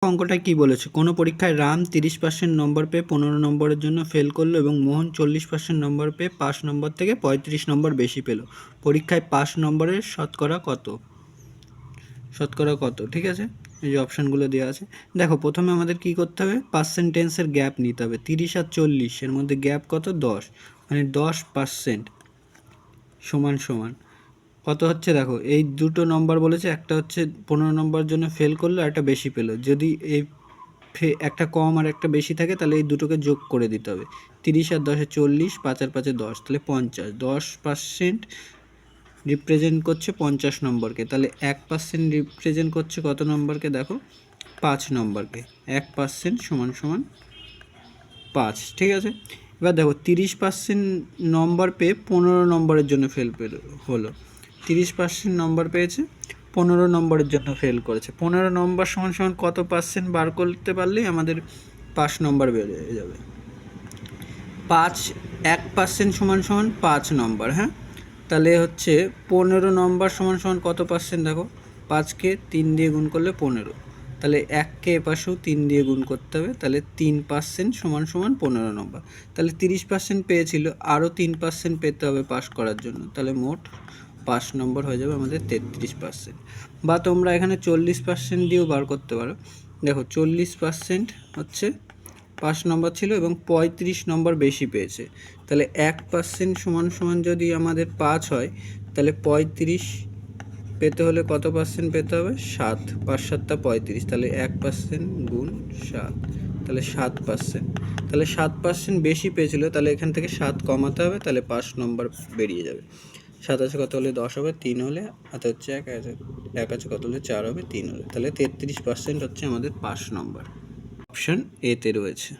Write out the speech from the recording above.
অঙ্কটা কি বলেছে, কোনো পরীক্ষায় রাম 30% নম্বর পেয়ে 15 নম্বরের জন্য ফেল করলো এবং মোহন 40% নম্বর পেয়ে 5 নম্বর থেকে 35 নম্বর বেশি পেল। পরীক্ষায় 5 নম্বরের শতকরা কত? ঠিক আছে, এই যে অপশানগুলো দেওয়া আছে। দেখো প্রথমে আমাদের কি করতে হবে, পার্সেন্টেন্সের গ্যাপ নিতে হবে। 30 আর 40 এর মধ্যে গ্যাপ কত? 10, মানে 10% সমান সমান কত হচ্ছে। দেখো এই দুটো নম্বর বলেছে, একটা হচ্ছে 15 নম্বর জন্য ফেল করলো, একটা বেশি পেলো। যদি এই একটা কম আর একটা বেশি থাকে তাহলে এই দুটোকে যোগ করে দিতে হবে। 30 আর 10 40, 5 আর 5 10, তাহলে 50। 10% রিপ্রেজেন্ট করছে 50 নম্বরকে, তাহলে 1% রিপ্রেজেন্ট করছে কত নম্বরকে? দেখো 5 নম্বরকে। 1% সমান সমান 5, ঠিক আছে। এবার দেখো 30% নম্বর পেয়ে 15 নম্বরের জন্য ফেল হলো। 30% নম্বর পেয়েছে, 15 নম্বরের জন্য ফেল করেছে। 15 নম্বর সমান সমান কত পার্সেন্ট বার করতে পারলেই আমাদের 5 নম্বর বেড়ে যাবে। 1% সমান সমান 5 নম্বর, হ্যাঁ। তাহলে হচ্ছে 15 নম্বর সমান সমান কত পার্সেন্ট? দেখো 5কে 3 দিয়ে গুণ করলে 15, তাহলে 1কে এপাশেও 3 দিয়ে গুণ করতে হবে, তাহলে 3% সমান সমান 15 নম্বর। তাহলে 30% পেয়েছিল, আরও 3% পেতে হবে পাস করার জন্য, তাহলে মোট 5 নম্বর হয়ে যাবে আমাদের 33%। বা তোমরা এখানে 40% দিয়েও বার করতে পারো। দেখো 40% হচ্ছে 5 নম্বর ছিল এবং 35 নম্বর বেশি পেয়েছে, তাহলে 1% সমান সমান যদি আমাদের 5 হয়, তাহলে 35 পেতে হলে কত পার্সেন্ট পেতে হবে? 7। 5 7 35, তাহলে 1% গুণ 7, তাহলে 7%। তাহলে 7% বেশি পেয়েছিল, তাহলে এখান থেকে 7 কমাতে হবে, তাহলে 5 নম্বর বেরিয়ে যাবে। 7 আছে কত হলে 10 হবে? 3 হলে, অর্থাৎ হচ্ছে 1 আছে কত হলে 4 হবে? 3 হলে, তাহলে 33% হচ্ছে আমাদের 5 নম্বর। অপশান এতে রয়েছে।